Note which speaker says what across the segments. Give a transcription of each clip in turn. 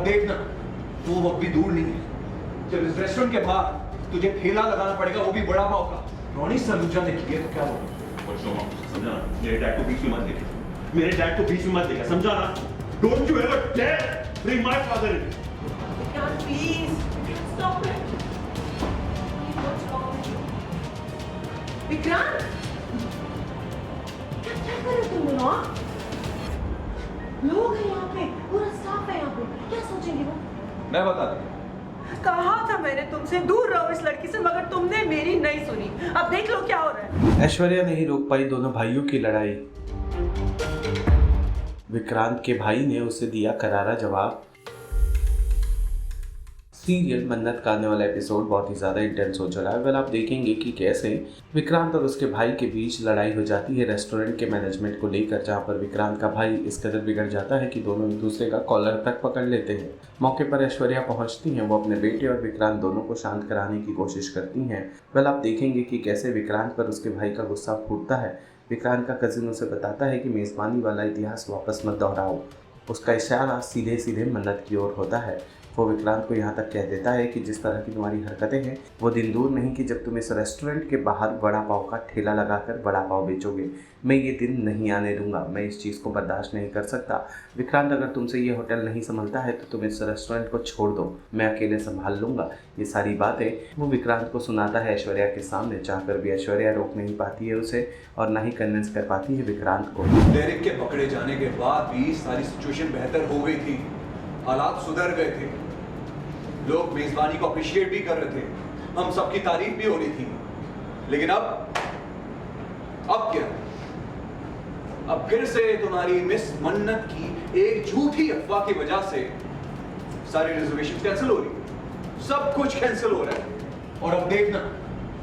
Speaker 1: देखना, वो वक्त भी दूर नहीं है जब इस रेस्टोरेंट के बाहर तुझे ठेला लगाना पड़ेगा, वो भी बड़ा पाव का। रोनी सलूजा ने किया तो क्या होगा?
Speaker 2: समझा ना, मेरे डैड को बीच में मत लेके, मेरे डैड को बीच में मत लेके, समझा ना? Don't you ever dare bring my father in.
Speaker 3: Vikrant, please, stop it. What's wrong with you? Vikrant, क्या कर रहे हो तुम लोग? लोग हैं यहाँ पे, पूरा स्टाफ है यहाँ पे, क्या सोचेंगे वो?
Speaker 1: मैं बता दूं।
Speaker 3: कहा था मैंने तुमसे दूर रहो इस लड़की से, मगर तुमने मेरी नहीं सुनी। अब देख लो क्या हो रहा है।
Speaker 4: ऐश्वर्या नहीं रोक पाई दोनों भाइयों की लड़ाई। विक्रांत के भाई ने उसे दिया करारा जवाब। सीरियल मन्नत का आने वाला एपिसोड बहुत ही ज़्यादा इंटेंस हो चला है। वेल आप देखेंगे कि कैसे विक्रांत और उसके भाई के बीच लड़ाई हो जाती है रेस्टोरेंट के मैनेजमेंट को लेकर, जहां पर विक्रांत का भाई इस कदर बिगड़ जाता है कि दोनों एक दूसरे का कॉलर तक पकड़ लेते हैं। मौके पर ऐश्वर्या पहुंचती हैं, वो अपने बेटे और विक्रांत दोनों को शांत कराने की कोशिश करती हैं। वेल आप देखेंगे कि कैसे विक्रांत पर उसके भाई का गुस्सा फूटता है। विक्रांत का कजिन उसे बताता है कि मेज़बानी वाला इतिहास वापस मत दोहराओ। उसका इशारा सीधे सीधे मन्नत की ओर होता है। वो विक्रांत को यहाँ तक कह देता है कि जिस तरह की तुम्हारी हरकतें हैं वो दिन दूर नहीं कि जब तुम इस रेस्टोरेंट के बाहर बड़ा पाव का ठेला लगाकर बड़ा पाव बेचोगे। मैं ये दिन नहीं आने दूंगा, मैं इस चीज़ को बर्दाश्त नहीं कर सकता। विक्रांत, अगर तुमसे ये होटल नहीं संभलता है तो तुम इस रेस्टोरेंट को छोड़ दो, मैं अकेले संभाल लूँगा। ये सारी बातें वो विक्रांत को सुनाता है ऐश्वर्या के सामने। चाहकर भी ऐश्वर्या रोक नहीं पाती है उसे और ना ही कन्विंस कर पाती है विक्रांत को।
Speaker 1: डेरिक के पकड़े जाने के बाद भी सारी सिचुएशन बेहतर हो गई थी, हालात सुधर गए थे, लोग मेजबानी को अप्रिशिएट भी कर रहे थे, हम सबकी तारीफ भी हो रही थी। लेकिन अब क्या? अब फिर से तुम्हारी मिस मन्नत की एक झूठी अफवाह की वजह से सारी रिजर्वेशन कैंसिल हो रही है, सब कुछ कैंसिल हो रहा है। और अब देखना,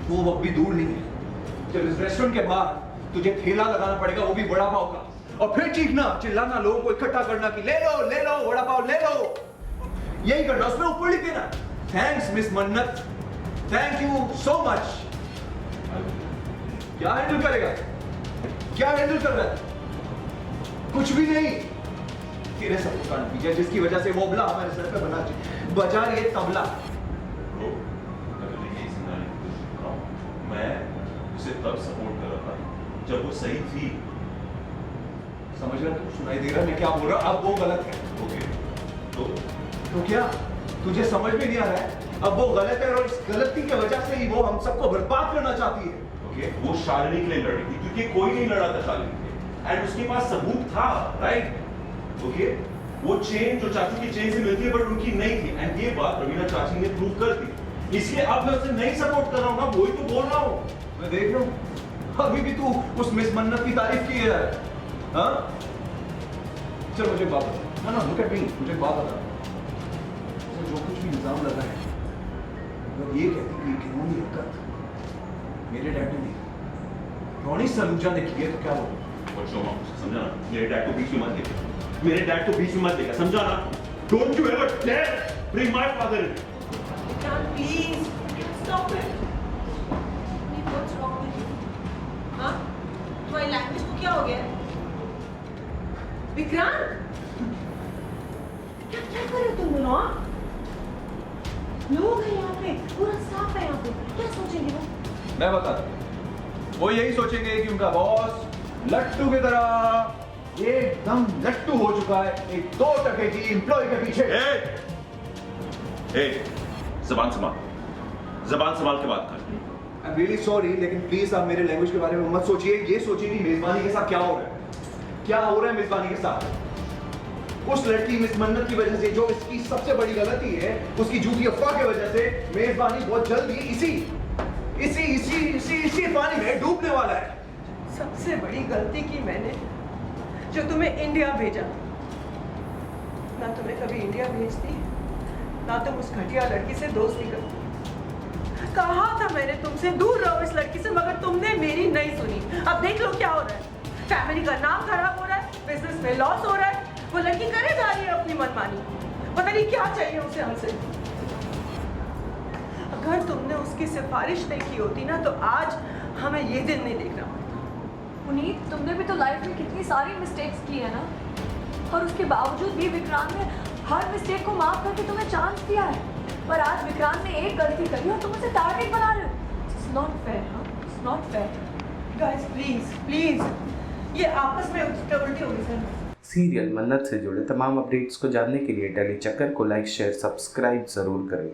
Speaker 1: वो वक्त भी दूर नहीं है जब इस रेस्टोरेंट के बाहर तुझे ठेला लगाना पड़ेगा, वो भी बड़ा पाव का, और फिर चीखना चिल्लाना, लोगों को इकट्ठा करना कि ले लो बड़ा पाव ले लो। यही करना, उसमें ऊपर लिख देना, थैंक्स मिस मन्नत, थैंक यू सो मच। क्या हैंडल करेगा? क्या हैंडल कर रहा है? कुछ भी नहीं। तेरे सब कान पीछे जिसकी वजह से वो बला हमारे सर पे बजा रही है तबला।
Speaker 2: मैं उसे तब सपोर्ट कर रहा था जब वो सही थी।
Speaker 1: समझ रहा तू? सुनाई दे रहा मैं क्या बोल रहा? अब वो गलत है।
Speaker 2: ओके,
Speaker 1: तो क्या तुझे समझ में नहीं आ रहा है? अब वो गलत है और इस गलती की वजह से ही वो हम सबको बर्बाद करना चाहती है।
Speaker 2: ओके, वो शालिनी के लिए लड़ी थी क्योंकि कोई नहीं लड़ा था शालिनी के, एंड उसके पास सबूत था, राइट? ओके, वो चेन जो चाचू की चेन से मिलती है बट उनकी नहीं थी, एंड ये बात रवीना चाची ने प्रूव कर दी। इसलिए अब मैं उसे नहीं सपोर्ट कर रहा हूँ ना, वही तो बोल रहा हूँ।
Speaker 1: मैं देख रहा हूँ अभी भी तू उस मिस मन्नत की तारीफ की है। हाँ, चल मुझे बात बता। ना लुक एट मी, मुझे बात बता। जो कुछ भी इल्जाम लगा है, लोग ये कहते हैं कि घिनौनी हरकत मेरे डैड ने नहीं, रोनी सलूजा ने की है तो क्या होगा?
Speaker 2: समझा ना, मेरे डैड को बीच में मत लेके, मेरे डैड को बीच में मत लेके, समझा ना? Don't you ever dare bring my father in.
Speaker 3: Vikrant, please, stop it. What's wrong with you? हाँ? तुम्हारी लैंग्वेज को क्या हो गया? विक्रांत, क्या कर रहे हो तुम लोग? लोग हैं यहाँ पे, पूरा स्टाफ है यहाँ पे, क्या सोचेंगे वो?
Speaker 1: मैं बता दूं, वो यही सोचेंगे कि उनका बॉस लट्टू की तरह एकदम लट्टू हो चुका है, एक 2% की एम्प्लॉय के पीछे।
Speaker 2: जबान संभाल के बात कर।
Speaker 1: आई एम रियली सॉरी, लेकिन प्लीज आप मेरे लैंग्वेज के बारे में मत सोचिए। ये सोचिए कि मेजबानी के साथ क्या हो रहा है, क्या हो रहा है मेजबानी के साथ। उस लड़की मिस मन्नत की वजह से, जो इसकी सबसे बड़ी गलती है, उसकी झूठी अफवाह की वजह से मेजबानी बहुत जल्द ही इसी पानी में डूबने वाला है।
Speaker 3: सबसे बड़ी गलती की मैंने, जो तुम्हें इंडिया भेजा। ना तुम्हें कभी इंडिया भेजती, ना तुम उस घटिया लड़की से दोस्ती करती। कहा था मैंने तुमसे दूर रहो इस लड़की से, मगर तुमने मेरी नहीं सुनी। अब देख लो क्या हो रहा है। फैमिली का नाम खराब हो रहा है, बिजनेस में लॉस हो रहा है। वो लड़की करे जा रही है अपनी मनमानी, पता नहीं क्या चाहिए उसे हमसे। अगर तुमने उसकी सिफारिश नहीं की होती ना, तो आज हमें ये दिन नहीं देखना पड़ता।
Speaker 5: पुनीत, तुमने भी तो लाइफ में कितनी सारी मिस्टेक्स की है ना, और उसके बावजूद भी विक्रांत ने हर मिस्टेक को माफ करके तुम्हें चांस दिया है, पर आज विक्रांत ने एक गलती करी और तुम उसे टारगेट बना रहे हो। इट्स नॉट फेयर, हाँ, it's not fair.
Speaker 3: Guys please please, ये आपस में उल्टी होगी सर।
Speaker 4: सीरियल मन्नत से जुड़े तमाम अपडेट्स को जानने के लिए डेली चक्कर को लाइक शेयर सब्सक्राइब जरूर करें।